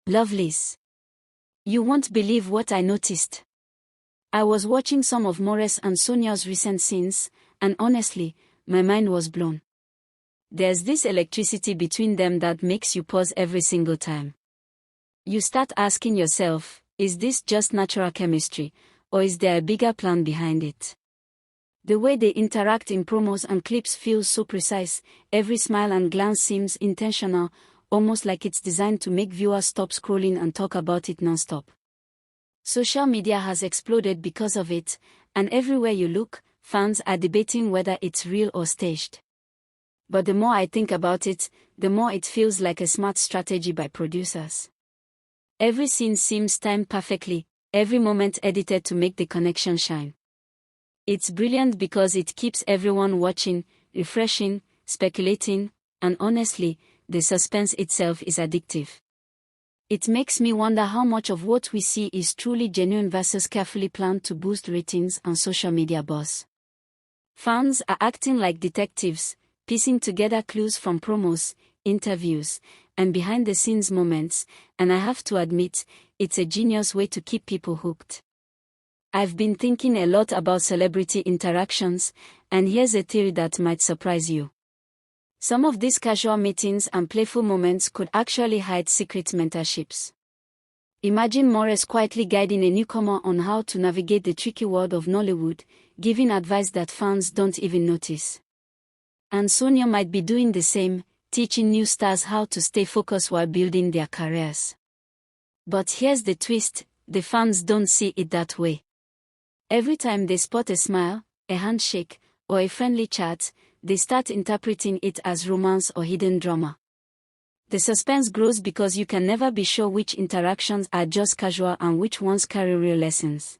Lovelies. You won't believe what I noticed. I was watching some of Maurice and Sonia's recent scenes, and honestly, my mind was blown. There's this electricity between them that makes you pause every single time. You start asking yourself, is this just natural chemistry, or is there a bigger plan behind it? The way they interact in promos and clips feels so precise, every smile and glance seems intentional, almost like it's designed to make viewers stop scrolling and talk about it non-stop. Social media has exploded because of it, and everywhere you look, fans are debating whether it's real or staged. But the more I think about it, the more it feels like a smart strategy by producers. Every scene seems timed perfectly, every moment edited to make the connection shine. It's brilliant because it keeps everyone watching, refreshing, speculating, and honestly, the suspense itself is addictive. It makes me wonder how much of what we see is truly genuine versus carefully planned to boost ratings and social media buzz. Fans are acting like detectives, piecing together clues from promos, interviews, and behind-the-scenes moments, and I have to admit, it's a genius way to keep people hooked. I've been thinking a lot about celebrity interactions, and here's a theory that might surprise you. Some of these casual meetings and playful moments could actually hide secret mentorships. Imagine Maurice quietly guiding a newcomer on how to navigate the tricky world of Nollywood, giving advice that fans don't even notice. And Sonia might be doing the same, teaching new stars how to stay focused while building their careers. But here's the twist, the fans don't see it that way. Every time they spot a smile, a handshake, or a friendly chat, they start interpreting it as romance or hidden drama. The suspense grows because you can never be sure which interactions are just casual and which ones carry real lessons.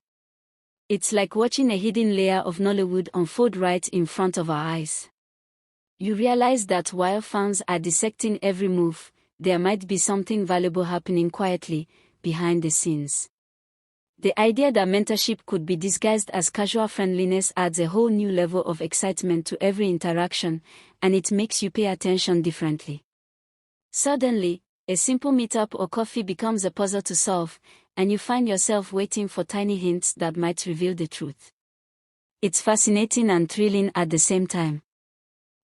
It's like watching a hidden layer of Nollywood unfold right in front of our eyes. You realize that while fans are dissecting every move, there might be something valuable happening quietly, behind the scenes. The idea that mentorship could be disguised as casual friendliness adds a whole new level of excitement to every interaction, and it makes you pay attention differently. Suddenly, a simple meetup or coffee becomes a puzzle to solve, and you find yourself waiting for tiny hints that might reveal the truth. It's fascinating and thrilling at the same time.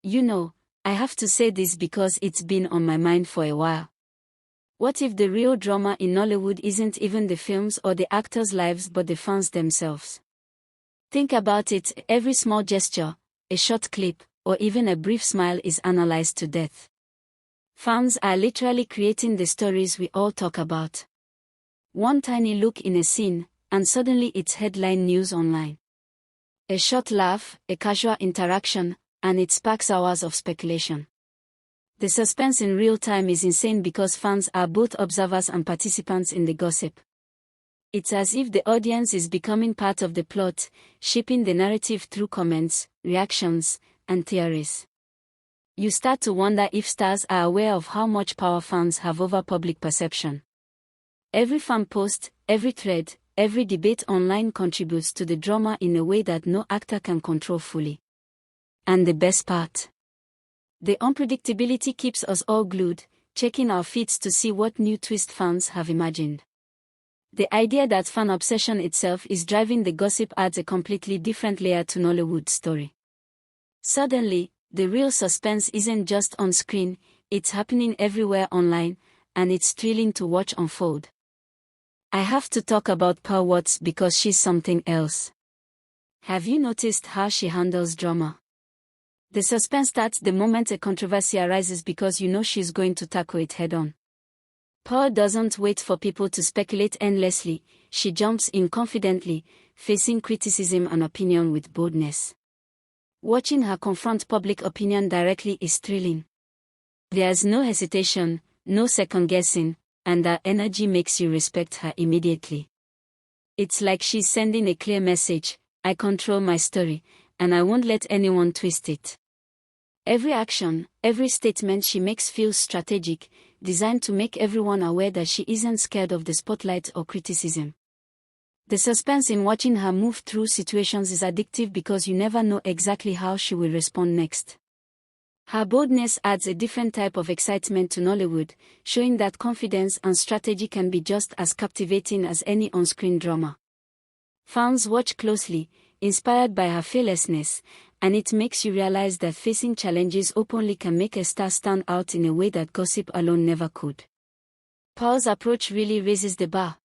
You know, I have to say this because it's been on my mind for a while. What if the real drama in Nollywood isn't even the films or the actors' lives but the fans themselves? Think about it, every small gesture, a short clip, or even a brief smile is analyzed to death. Fans are literally creating the stories we all talk about. One tiny look in a scene, and suddenly it's headline news online. A short laugh, a casual interaction, and it sparks hours of speculation. The suspense in real time is insane because fans are both observers and participants in the gossip. It's as if the audience is becoming part of the plot, shaping the narrative through comments, reactions, and theories. You start to wonder if stars are aware of how much power fans have over public perception. Every fan post, every thread, every debate online contributes to the drama in a way that no actor can control fully. And the best part? The unpredictability keeps us all glued, checking our feeds to see what new twist fans have imagined. The idea that fan obsession itself is driving the gossip adds a completely different layer to Nollywood's story. Suddenly, the real suspense isn't just on screen, it's happening everywhere online, and it's thrilling to watch unfold. I have to talk about Pearl Watts because she's something else. Have you noticed how she handles drama? The suspense starts the moment a controversy arises because you know she's going to tackle it head-on. Pearl doesn't wait for people to speculate endlessly, she jumps in confidently, facing criticism and opinion with boldness. Watching her confront public opinion directly is thrilling. There's no hesitation, no second-guessing, and that energy makes you respect her immediately. It's like she's sending a clear message, I control my story, and I won't let anyone twist it. Every action, every statement she makes feels strategic, designed to make everyone aware that she isn't scared of the spotlight or criticism. The suspense in watching her move through situations is addictive because you never know exactly how she will respond next. Her boldness adds a different type of excitement to Nollywood, showing that confidence and strategy can be just as captivating as any on-screen drama. Fans watch closely, inspired by her fearlessness, and it makes you realize that facing challenges openly can make a star stand out in a way that gossip alone never could. Pearl's approach really raises the bar.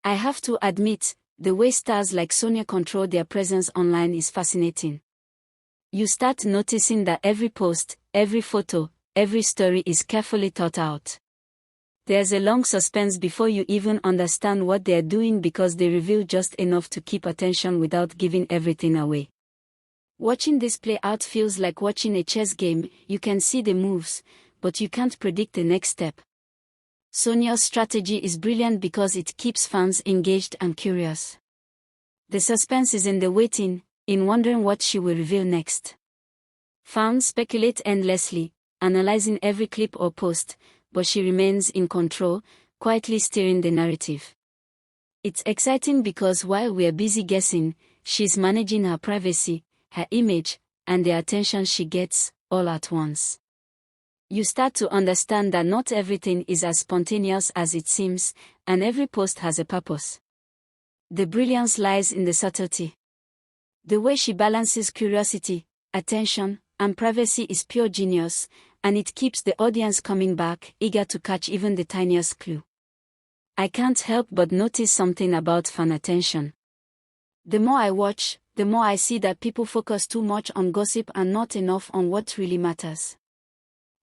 I have to admit, the way stars like Sonia control their presence online is fascinating. You start noticing that every post, every photo, every story is carefully thought out. There's a long suspense before you even understand what they're doing because they reveal just enough to keep attention without giving everything away. Watching this play out feels like watching a chess game. You can see the moves, but you can't predict the next step. Sonia's strategy is brilliant because it keeps fans engaged and curious. The suspense is in the waiting, in wondering what she will reveal next. Fans speculate endlessly, analyzing every clip or post, but she remains in control, quietly steering the narrative. It's exciting because while we're busy guessing, she's managing her privacy, her image, and the attention she gets, all at once. You start to understand that not everything is as spontaneous as it seems, and every post has a purpose. The brilliance lies in the subtlety. The way she balances curiosity, attention, and privacy is pure genius, and it keeps the audience coming back, eager to catch even the tiniest clue. I can't help but notice something about fan attention. The more I watch, the more I see that people focus too much on gossip and not enough on what really matters.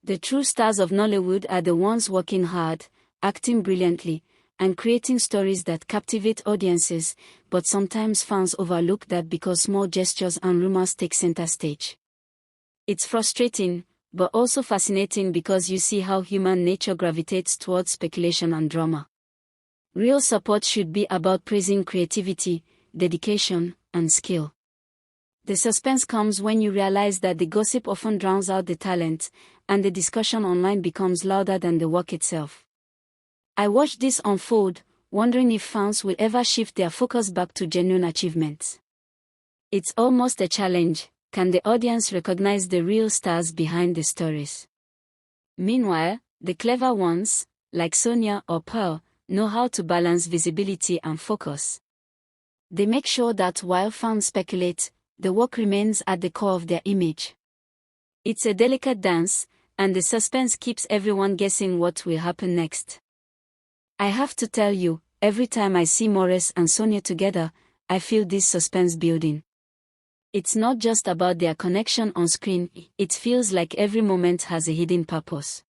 The true stars of Nollywood are the ones working hard, acting brilliantly, and creating stories that captivate audiences, but sometimes fans overlook that because small gestures and rumors take center stage. It's frustrating, but also fascinating because you see how human nature gravitates towards speculation and drama. Real support should be about praising creativity, dedication, and skill. The suspense comes when you realize that the gossip often drowns out the talent, and the discussion online becomes louder than the work itself. I watch this unfold, wondering if fans will ever shift their focus back to genuine achievements. It's almost a challenge. Can the audience recognize the real stars behind the stories? Meanwhile, the clever ones, like Sonia or Pearl, know how to balance visibility and focus. They make sure that while fans speculate, the work remains at the core of their image. It's a delicate dance, and the suspense keeps everyone guessing what will happen next. I have to tell you, every time I see Maurice and Sonia together, I feel this suspense building. It's not just about their connection on screen, it feels like every moment has a hidden purpose.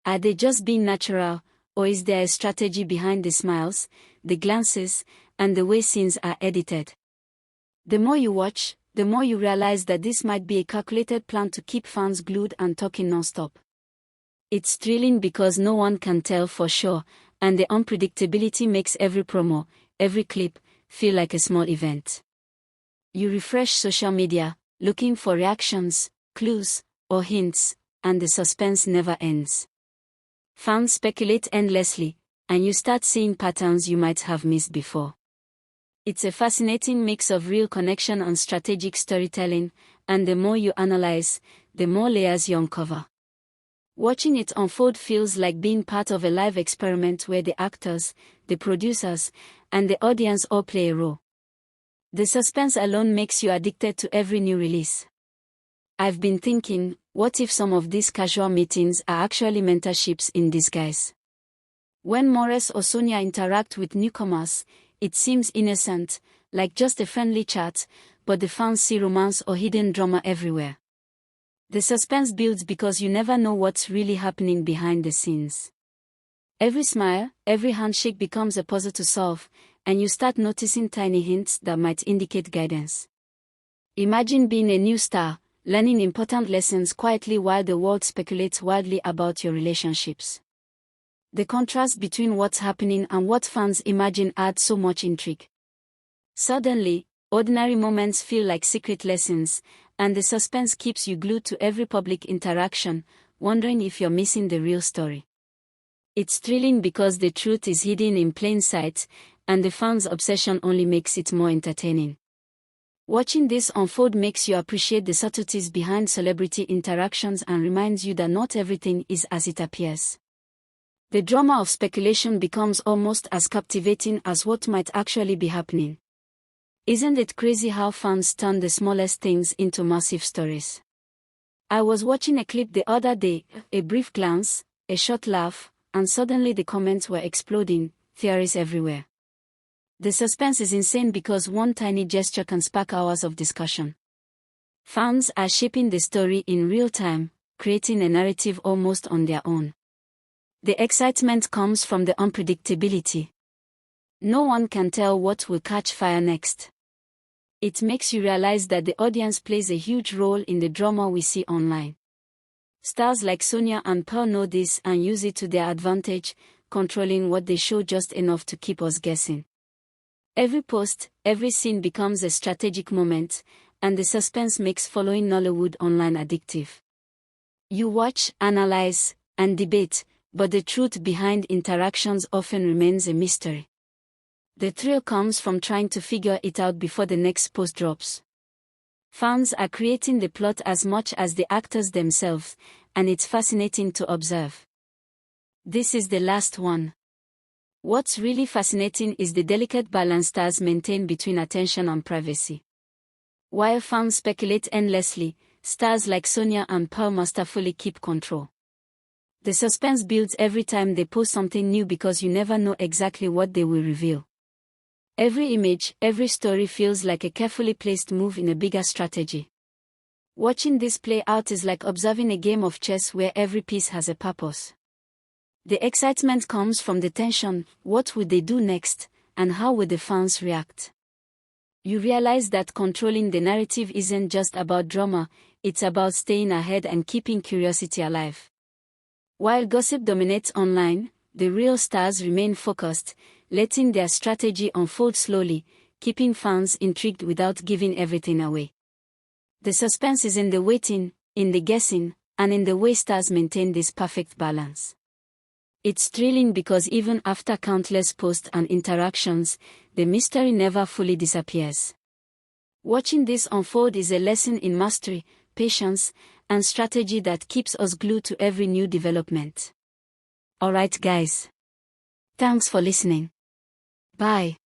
Are they just being natural, or is there a strategy behind the smiles, the glances, and the way scenes are edited? The more you watch, the more you realize that this might be a calculated plan to keep fans glued and talking non-stop. It's thrilling because no one can tell for sure, and the unpredictability makes every promo, every clip, feel like a small event. You refresh social media, looking for reactions, clues, or hints, and the suspense never ends. Fans speculate endlessly, and you start seeing patterns you might have missed before. It's a fascinating mix of real connection and strategic storytelling, and the more you analyze, the more layers you uncover. Watching it unfold feels like being part of a live experiment where the actors, the producers, and the audience all play a role. The suspense alone makes you addicted to every new release. I've been thinking, what if some of these casual meetings are actually mentorships in disguise? When Maurice or Sonia interact with newcomers, it seems innocent, like just a friendly chat, but the fans see romance or hidden drama everywhere. The suspense builds because you never know what's really happening behind the scenes. Every smile, every handshake becomes a puzzle to solve, and you start noticing tiny hints that might indicate guidance. Imagine being a new star, learning important lessons quietly while the world speculates wildly about your relationships. The contrast between what's happening and what fans imagine adds so much intrigue. Suddenly, ordinary moments feel like secret lessons, and the suspense keeps you glued to every public interaction, wondering if you're missing the real story. It's thrilling because the truth is hidden in plain sight, and the fans' obsession only makes it more entertaining. Watching this unfold makes you appreciate the subtleties behind celebrity interactions and reminds you that not everything is as it appears. The drama of speculation becomes almost as captivating as what might actually be happening. Isn't it crazy how fans turn the smallest things into massive stories? I was watching a clip the other day, a brief glance, a short laugh, and suddenly the comments were exploding, theories everywhere. The suspense is insane because one tiny gesture can spark hours of discussion. Fans are shaping the story in real time, creating a narrative almost on their own. The excitement comes from the unpredictability. No one can tell what will catch fire next. It makes you realize that the audience plays a huge role in the drama we see online. Stars like Sonia and Pearl know this and use it to their advantage, controlling what they show just enough to keep us guessing. Every post, every scene becomes a strategic moment, and the suspense makes following Nollywood online addictive. You watch, analyze, and debate, but the truth behind interactions often remains a mystery. The thrill comes from trying to figure it out before the next post drops. Fans are creating the plot as much as the actors themselves, and it's fascinating to observe. This is the last one. What's really fascinating is the delicate balance stars maintain between attention and privacy. While fans speculate endlessly, stars like Sonia and Pearl masterfully keep control. The suspense builds every time they post something new because you never know exactly what they will reveal. Every image, every story feels like a carefully placed move in a bigger strategy. Watching this play out is like observing a game of chess where every piece has a purpose. The excitement comes from the tension, what would they do next, and how would the fans react? You realize that controlling the narrative isn't just about drama, it's about staying ahead and keeping curiosity alive. While gossip dominates online, the real stars remain focused, letting their strategy unfold slowly, keeping fans intrigued without giving everything away. The suspense is in the waiting, in the guessing, and in the way stars maintain this perfect balance. It's thrilling because even after countless posts and interactions, the mystery never fully disappears. Watching this unfold is a lesson in mastery, patience, and strategy that keeps us glued to every new development. Alright guys. Thanks for listening. Bye.